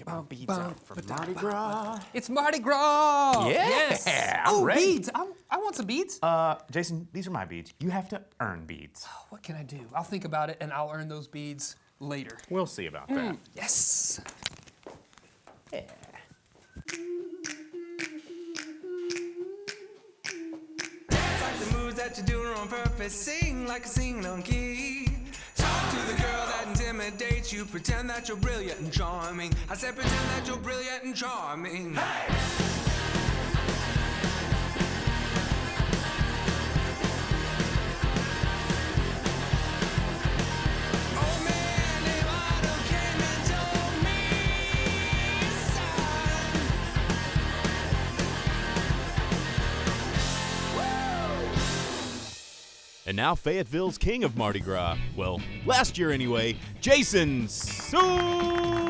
Get my beads out for Mardi Gras. It's Mardi Gras! Yeah, Yes! I'm ready. Beads! I want some beads. Jason, these are my beads. You have to earn beads. What can I do? I'll think about it and I'll earn those beads later. We'll see about that. Yes! Yeah. Dance like the moves that you're doing on purpose. Sing like a singing on key. Talk to the girl that intimidates you. Pretend that you're brilliant and charming. I said pretend that you're brilliant and charming. Hey! And now Fayetteville's king of Mardi Gras, well, last year anyway, Jason Suel!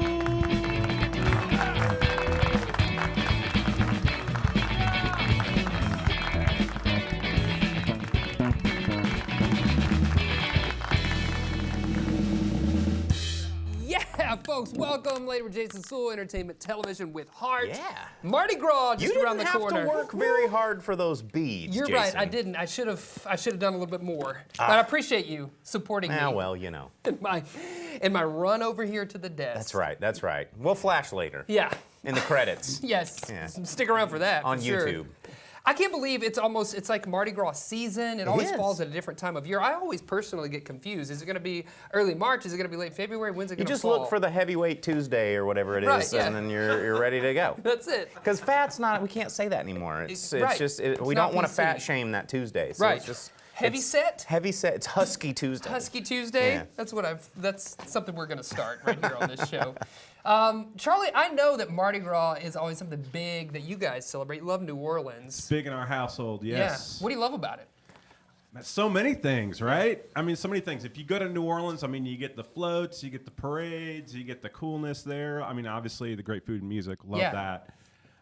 Yeah, folks, welcome. Later with Jason Suel, Entertainment Television with Heart. Yeah. Mardi Gras just around the corner. You didn't have to work very hard for those beads, You're Jason. right, I didn't. I should have done a little bit more. But I appreciate you supporting me. Well, you know. In my run over here to the desk. That's right. We'll flash later. Yeah. In the credits. Yes. Yeah. Stick around for that. On for sure. YouTube. I can't believe it's like Mardi Gras season. It always is. falls at a different time of year. I always personally get confused. Is it going to be early March? Is it going to be late February? When's it going to fall? You just look for the heavyweight Tuesday or whatever it is, Right, yeah. and then you're ready to go. That's it. Because fat's not, we can't say that anymore. It's right. just, It's we not don't want to PC. fat shame that Tuesday. So Right. It's just, Heavy set? Heavy set. It's Husky Tuesday. Husky Tuesday? Yeah. That's something we're going to start right here on this show. Charlie, I know that Mardi Gras is always something big that you guys celebrate. You love New Orleans. It's big in our household, yes. Yeah. What do you love about it? So many things, right? I mean, so many things. If you go to New Orleans, I mean, you get the floats, you get the parades, you get the coolness there. I mean, obviously, the great food and music. Love that.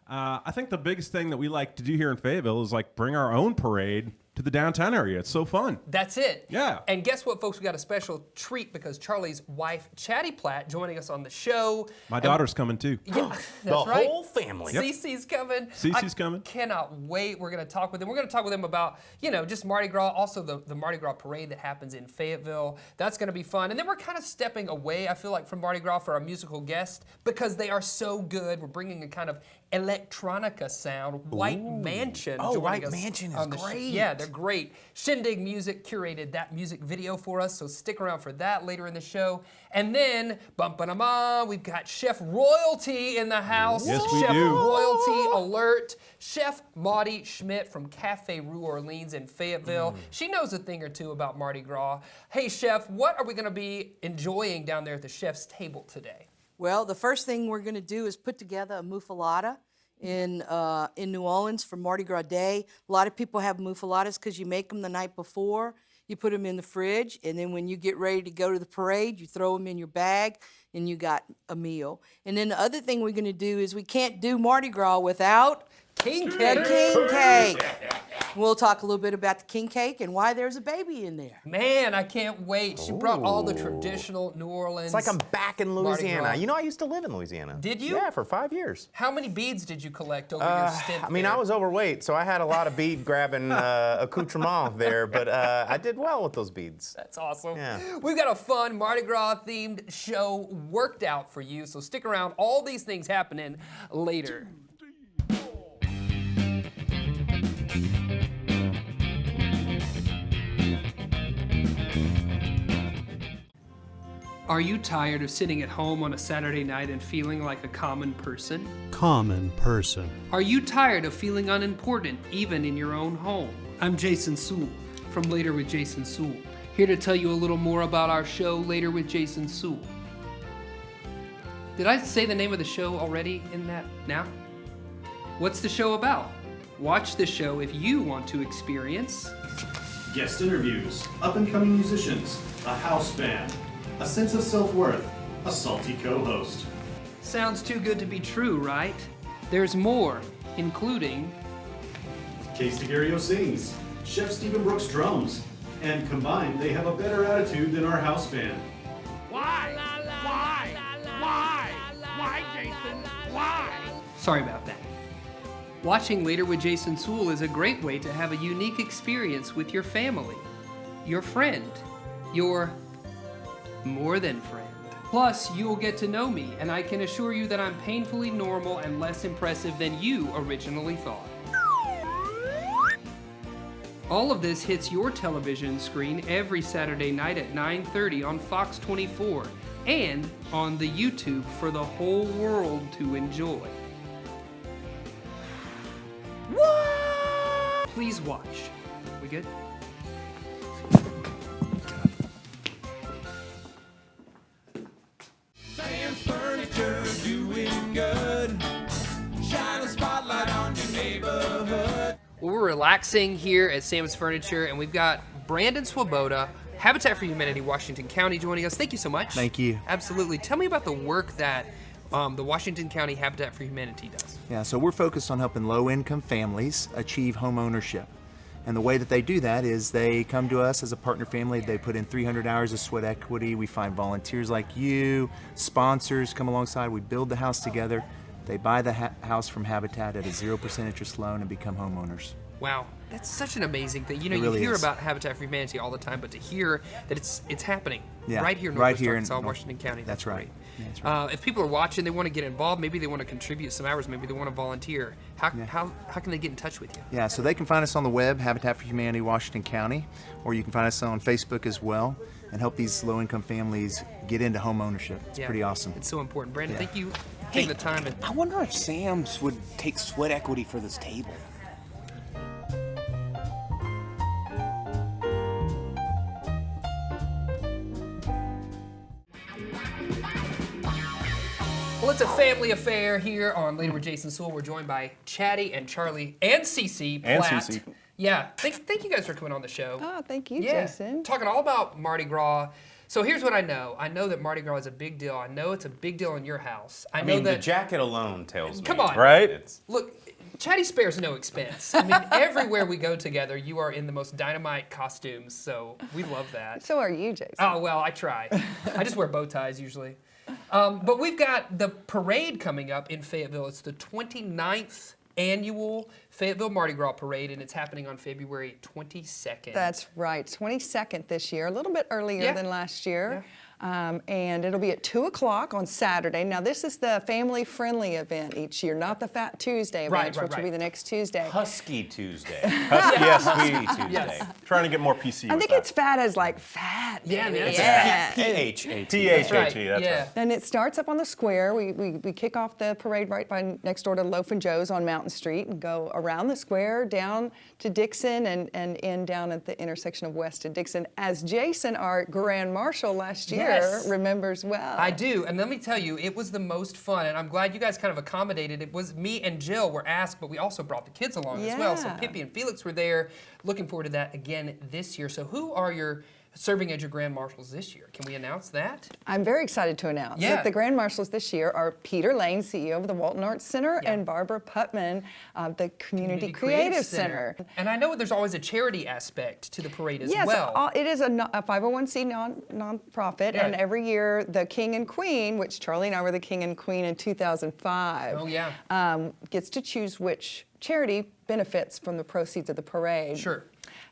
I think the biggest thing that we like to do here in Fayetteville is like bring our own parade to the downtown area. It's so fun. That's it. Yeah. And guess what, folks? We got a special treat because Charlie's wife, Chatty Platt, joining us on the show. My daughter's coming too. Yeah, that's The right. whole family. Yep. Cece's coming. Cece's coming. Cannot wait. We're going to talk with him. We're going to talk with him about, just Mardi Gras, also the Mardi Gras parade that happens in Fayetteville. That's going to be fun. And then we're kind of stepping away, I feel like, from Mardi Gras for our musical guest because they are so good. We're bringing a kind of electronica sound. White Mansion. Oh, joining White us Mansion is on the great. Yeah, they're great. Shindig Music curated that music video for us, so stick around for that later in the show. And then, we've got Chef Royalty in the house. Yes, we Chef do. Royalty alert. Chef Maudie Schmitt from Café Rue Orleans in Fayetteville. She knows a thing or two about Mardi Gras. Hey, Chef, what are we going to be enjoying down there at the chef's table today? Well, the first thing we're going to do is put together a muffalata in New Orleans for Mardi Gras Day. A lot of people have muffalatas because you make them the night before. You put them in the fridge, and then when you get ready to go to the parade, you throw them in your bag, and you got a meal. And then the other thing we're going to do is we can't do Mardi Gras without King the Cake. king cake. We'll talk a little bit about the king cake and why there's a baby in there. Man, I can't wait. She brought all the traditional New Orleans. It's like I'm back in Mardi Louisiana. Gras. You know, I used to live in Louisiana. Did you? Yeah, for 5 years. How many beads did you collect over your stint I mean, there? I was overweight, so I had a lot of bead grabbing accoutrement there, but I did well with those beads. That's awesome. Yeah. We've got a fun Mardi Gras themed show worked out for you, so stick around. All these things happening later. Are you tired of sitting at home on a Saturday night and feeling like a common person? Common person. Are you tired of feeling unimportant even in your own home? I'm Jason Suel from Later with Jason Suel, here to tell you a little more about our show Later with Jason Suel. Did I say the name of the show already in that now? What's the show about? Watch the show if you want to experience Guest interviews, up-and-coming musicians, a house band, a sense of self-worth, a salty co-host. Sounds too good to be true, right? There's more, including Case DeGario sings, Chef Stephen Brooks drums, and combined they have a better attitude than our house band. Why? Why? Why? Why, Jason? Sorry about that. Watching Later with Jason Suel is a great way to have a unique experience with your family, your friend, your more than friend. Plus, you'll get to know me, and I can assure you that I'm painfully normal and less impressive than you originally thought. All of this hits your television screen every Saturday night at 9:30 on Fox 24 and on the YouTube for the whole world to enjoy. What? Please watch. We good? Sam's Furniture doing good. Shine a spotlight on your neighborhood. Well, we're relaxing here at Sam's Furniture, and we've got Brandon Swoboda, Habitat for Humanity, Washington County, joining us. Thank you so much. Thank you. Absolutely. Tell me about the work that the Washington County Habitat for Humanity does. Yeah, so we're focused on helping low-income families achieve home ownership. And the way that they do that is they come to us as a partner family. They put in 300 hours of sweat equity. We find volunteers like you, sponsors come alongside. We build the house together. They buy the house from Habitat at a 0% interest loan and become homeowners. Wow, that's such an amazing thing. You know, It really you hear is. about Habitat for Humanity all the time, but to hear that it's happening Yeah, right here in right Northwest here in Arkansas, North- Washington County. That's right. great. Yeah, that's right. If people are watching, they want to get involved, maybe they want to contribute some hours, maybe they want to volunteer. How can they get in touch with you? Yeah, so they can find us on the web, Habitat for Humanity, Washington County, or you can find us on Facebook as well and help these low-income families get into home ownership. It's Yeah, pretty awesome. It's so important. Brandon, Yeah. thank you for taking the time. And I wonder if Sam's would take sweat equity for this table. Well, it's a family affair here on Later with Jason Suel. We're joined by Chatty and Charlie and Cece And Platt. Cece. Yeah, thank you guys for coming on the show. Oh, thank you, Yeah, Jason. talking all about Mardi Gras. So here's what I know. I know that Mardi Gras is a big deal. I know it's a big deal in your house. I know mean, that. the jacket alone tells me. Come on. Right? It's, Look, Chatty spares no expense. I mean, everywhere we go together, you are in the most dynamite costumes. So we love that. So are you, Jason. Oh, well, I try. I just wear bow ties usually. But we've got the parade coming up in Fayetteville. It's the 29th annual Fayetteville Mardi Gras Parade, and it's happening on February 22nd. That's right, 22nd this year, a little bit earlier Yeah. than last year. And it'll be at 2 o'clock on Saturday. Now, this is the family-friendly event each year, not the Fat Tuesday event, which will be the next Tuesday. Husky Tuesday. Yes, Husky Tuesday. Yes. trying to get more PC. I with think that. it's fat as like fat. Yeah, baby. man, it's yeah. P-H-A-T. T-H-A-T, Right, that's yeah. right. And it starts up on the square. We kick off the parade right by next door to Loaf and Joe's on Mountain Street and go around the square down to Dixon and end down at the intersection of West and Dixon, as Jason, our Grand Marshal last year, Yes. remembers well. I do, and let me tell you, it was the most fun, and I'm glad you guys kind of accommodated. It was me and Jill were asked, but we also brought the kids along as well. So Yeah. Pippi and Felix were there. Looking forward to that again this year. So who are your serving as your Grand Marshals this year? Can we announce that? I'm very excited to announce Yeah. that the Grand Marshals this year are Peter Lane, CEO of the Walton Arts Center, Yeah. and Barbara Putman of the Community Creative Center. And I know there's always a charity aspect to the parade as Yes, well. it is a 501c nonprofit, Yeah. and every year the King and Queen, which Charlie and I were the King and Queen in 2005, Oh, yeah. Gets to choose which charity benefits from the proceeds of the parade. Sure.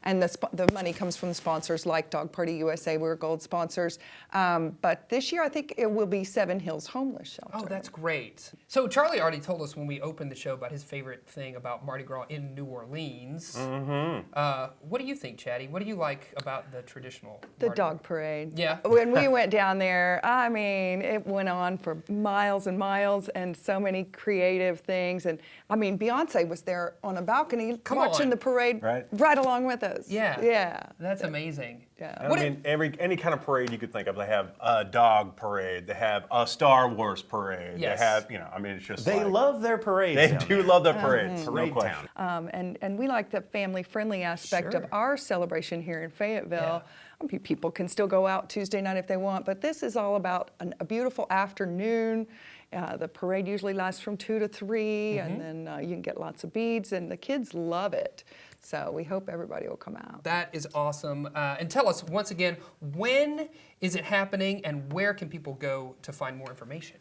And the money comes from the sponsors like Dog Party USA, we're gold sponsors. But this year I think it will be Seven Hills Homeless Shelter. Oh, that's great. So Charlie already told us when we opened the show about his favorite thing about Mardi Gras in New Orleans. Mm-hmm. What do you think, Chatty? What do you like about the traditional The Mardi dog Gras? parade. Yeah. When we went down there, I mean, it went on for miles and miles and so many creative things. And I mean, Beyonce was there on a balcony Come watching on. the parade right along with us. Yeah. Yeah. That's amazing. Yeah. I mean, any kind of parade you could think of. They have a dog parade. They have a Star Wars parade. Yes. They have, I mean, it's just They like, love their parades. They down do there. love their parades. No Parade question. town. And we like the family-friendly aspect of Sure. our celebration here in Fayetteville. Yeah. I mean, people can still go out Tuesday night if they want, but this is all about a beautiful afternoon. The parade usually lasts from 2 to 3, and then you can get lots of beads, and the kids love it. So we hope everybody will come out. That is awesome. And tell us, once again, when is it happening and where can people go to find more information?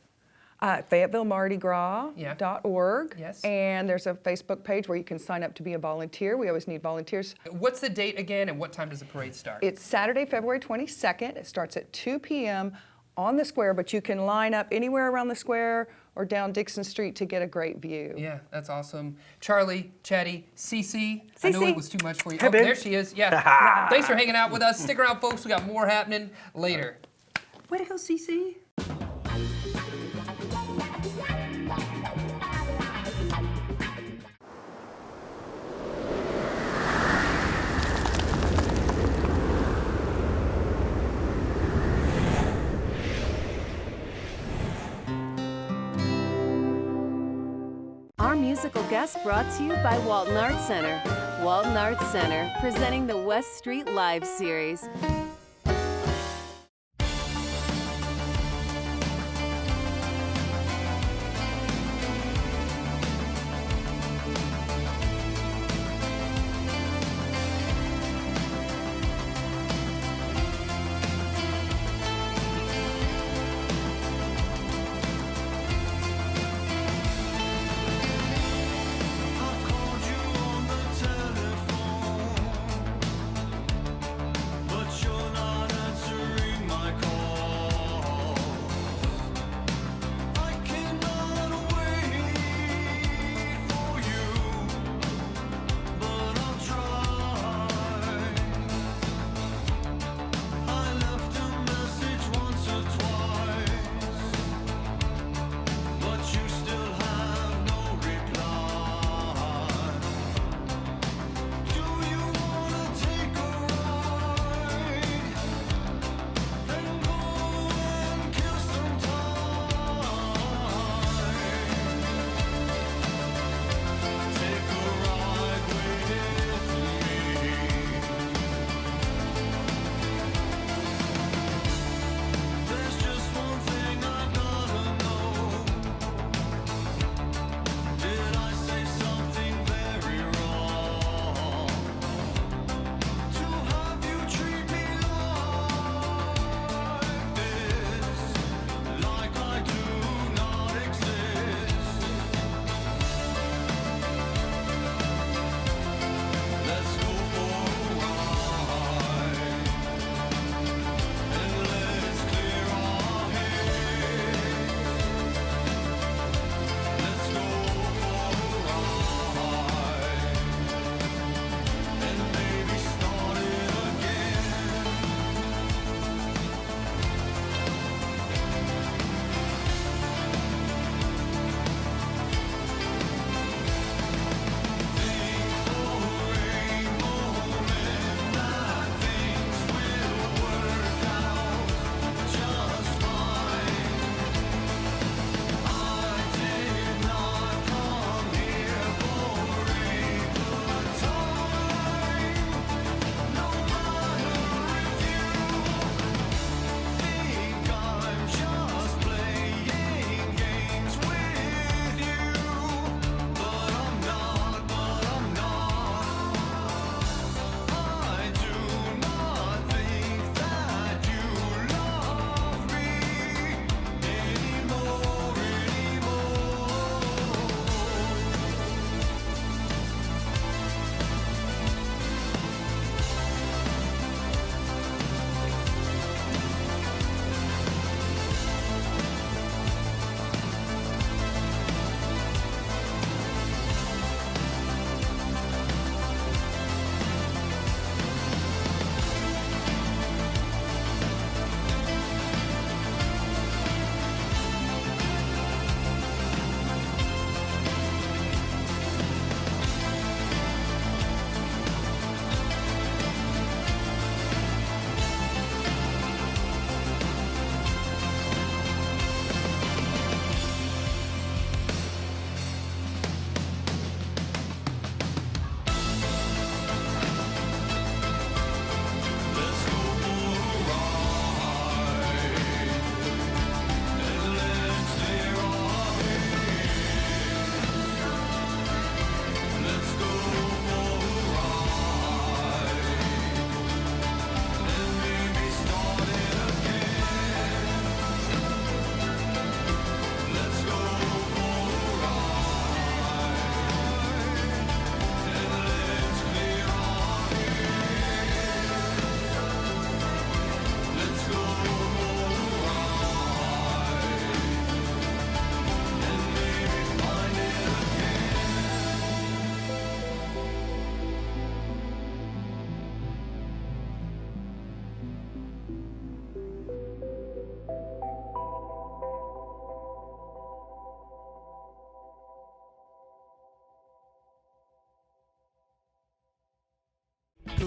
FayettevilleMardiGras.org. Yes. And there's a Facebook page where you can sign up to be a volunteer. We always need volunteers. What's the date again, and what time does the parade start? It's Saturday, February 22nd. It starts at 2 p.m. on the square, but you can line up anywhere around the square or down Dixon Street to get a great view. Yeah, that's awesome. Charlie, Chatty, Cece. I know Cece. it was too much for you. Hey, Oh, babe. there she is. Yeah. Thanks for hanging out with us. Stick around, folks. We got more happening later. Way to go, Cece. Our musical guest brought to you by Walton Arts Center. Walton Arts Center, presenting the West Street Live series. But you're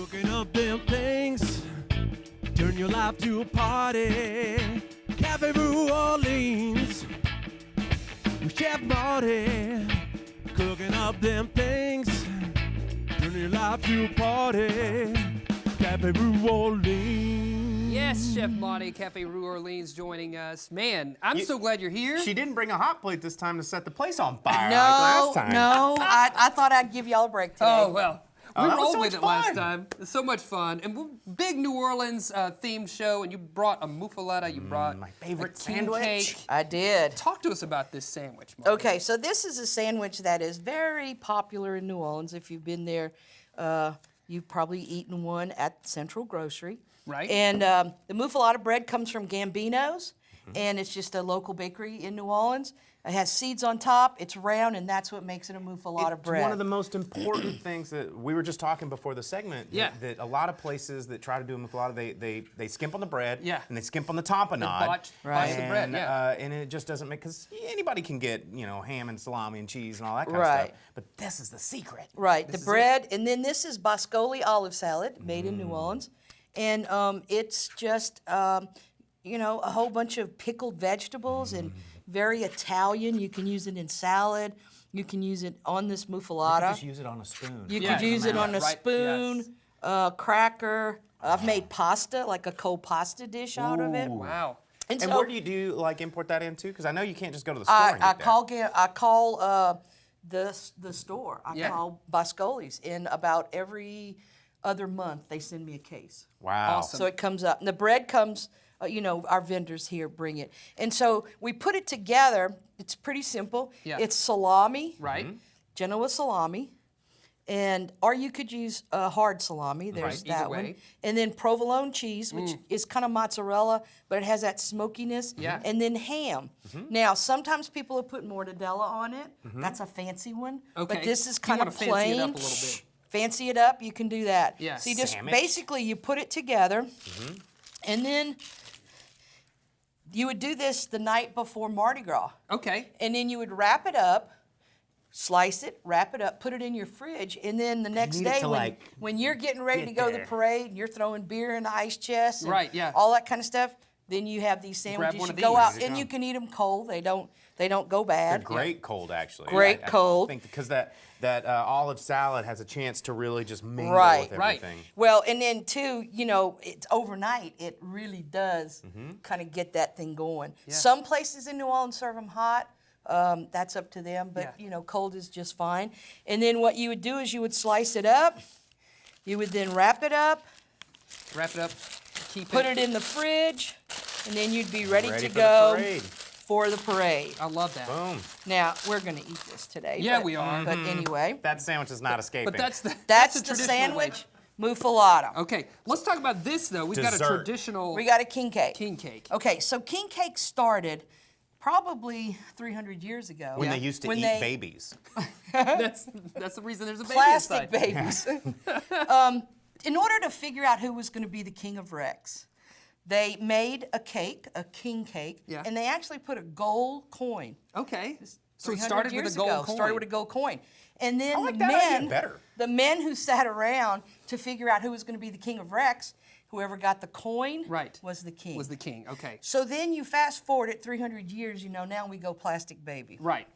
Cooking up them things, turn your life to a party. Café Rue Orleans, with Chef Maudie. Cooking up them things, turn your life to a party. Café Rue Orleans. Yes, Chef Maudie, Café Rue Orleans joining us. Man, I'm so glad you're here. She didn't bring a hot plate this time to set the place on fire like No, last time. no, I thought I'd give y'all a break today. Oh, well. We that was rolled so with much it last fun. time. It's so much fun. And big New Orleans themed show, and you brought a muffaletta, you brought my favorite a king sandwich. cake. I did. Talk to us about this sandwich, Maudie. Okay, so this is a sandwich that is very popular in New Orleans. If you've been there, you've probably eaten one at Central Grocery. Right. And the muffaletta bread comes from Gambino's, and it's just a local bakery in New Orleans. It has seeds on top, it's round, and that's what makes it a muffaletta It's bread. one of the most important things that we were just talking before the segment. Yeah. That a lot of places that try to do a muffaletta, they skimp on the bread. Yeah. And they skimp on the tapenade. botch the bread, yeah. And it just doesn't make, because anybody can get, ham and salami and cheese and all that kind of Right. stuff. But this is the secret. Right, This the is bread, and then this is Boscoli olive salad made in New Orleans. And it's just, a whole bunch of pickled vegetables and very Italian. You can use it in salad. You can use it on this muffaletta. Just use it on a spoon. You Yeah, could use it on a right, spoon, cracker. I've made pasta, like a cold pasta dish out of it. Wow. And so where do you import that into? Because I know you can't just go to the store and I get that. call the store. I Yeah. call Boscoli's, and about every other month they send me a case. Wow. Awesome. So it comes up. And the bread comes, our vendors here bring it. And so we put it together. It's pretty simple. Yeah. It's salami, Right. Genoa salami, or you could use hard salami. There's Right, either that one. way. And then provolone cheese, which is kind of mozzarella, but it has that smokiness. Yeah. And then ham. Now, sometimes people have put mortadella on it. That's a fancy one. Okay. But this is If you kind of wanna fancy it plain. up a little bit. Fancy it up, you can do that. Yeah. So you just Sandwich. basically you put it together, and then you would do this the night before Mardi Gras. Okay. And then you would wrap it up, slice it, wrap it up, put it in your fridge, and then the next need it day to, when you're getting ready to get go to the there. parade, and you're throwing beer in the ice chest, and Right, yeah. all that kind of stuff, then you have these sandwiches. one of You go these. out There you and go. you can eat them cold. They don't go They're bad. great cold, actually. Great cold. I think because that olive salad has a chance to really just mingle Right, with right. everything. Well, and then too, it's overnight. It really does kind of get that thing going. Some places in New Orleans serve them hot. That's up to them, but cold is just fine. And then what you would do is you would slice it up. You would then wrap it up, Wrap it up. Keep put it in the fridge, and then you'd be ready Ready to for go the parade. for the parade. I love that. Boom. Now we're gonna eat this today. Yeah, but- we are. But anyway, That sandwich is not escaping. But that's the that's the traditional way. sandwich muffaletta. Okay, let's talk about this though. We've got a Dessert. traditional We got a king cake. king cake. Okay, so king cake started probably 300 years ago. when they used to When eat they- babies. That's the reason there's a baby Plastic inside. babies. In order to figure out who was going to be the king of Rex, they made a cake, a king cake, Yeah. and they actually put a gold coin. Okay. So it 300 started with years a gold ago, coin. Started with a gold coin. And then I like the that idea men, better. the men who sat around to figure out who was going to be the king of Rex, whoever got the coin Right. was the king. Was the king. Okay. So then you fast forward it 300 years, now we go plastic baby. Right.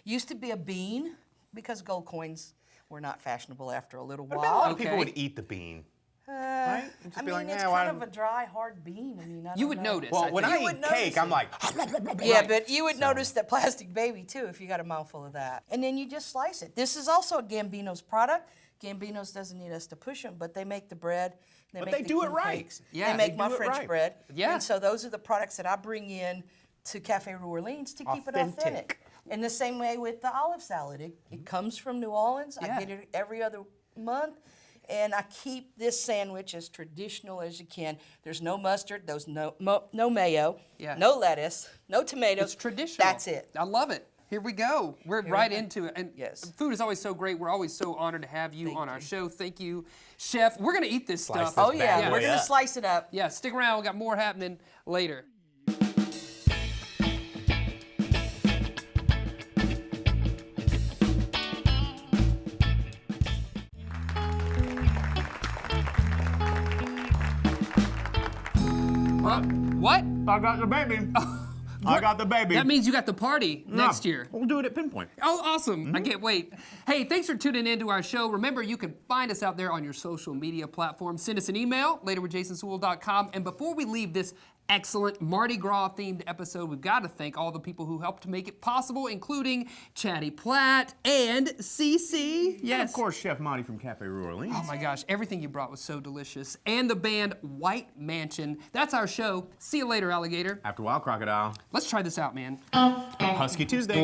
Used to be a bean because gold coins were not fashionable after a little I bet a while. lot of people Okay. would eat the bean. Right? It'd just I be mean, like, it's "Yeah, why kind of don't-" a dry, hard bean. I mean, I You don't would know. notice. Well, I when think. I You eat would cake, notice I'm it. like, Yeah, but you would notice that plastic baby too if you got a mouthful of that. And then you just slice it. This is also a Gambino's product. Gambino's doesn't need us to push them, but they make the bread. But make they the do it king right. cakes. Yeah, they make they my do it French right. bread. Yeah. And so those are the products that I bring in to Café Rue Orleans to keep it Authentic. authentic. And the same way with the olive salad. It comes from New Orleans. Yeah. I get it every other month. And I keep this sandwich as traditional as you can. There's no mustard, there's no mayo, Yeah. no lettuce, no tomatoes. It's traditional. That's it. I love it. Here we go. We're right into it. And Yes. food is always so great. We're always so honored to have you on our show. Thank you, Chef. We're going to eat this Slice stuff. this Oh yeah, bad we're boy gonna up. slice it up. Yeah, stick around. We got more happening later. What? I got the baby. I got the baby. That means you got the party next year. We'll do it at Pinpoint. Oh, awesome. I can't wait. Hey, thanks for tuning in to our show. Remember, you can find us out there on your social media platforms. Send us an email, laterwithjasonsuel.com. And before we leave this excellent Mardi Gras themed episode, we've got to thank all the people who helped to make it possible, including Chatty Platt and CC. And of course, Chef Maudie from Café Rue Orleans. Oh my gosh, everything you brought was so delicious. And the band White Mansion. That's our show. See you later, alligator. After a while, crocodile. Let's try this out, man. Husky Tuesday.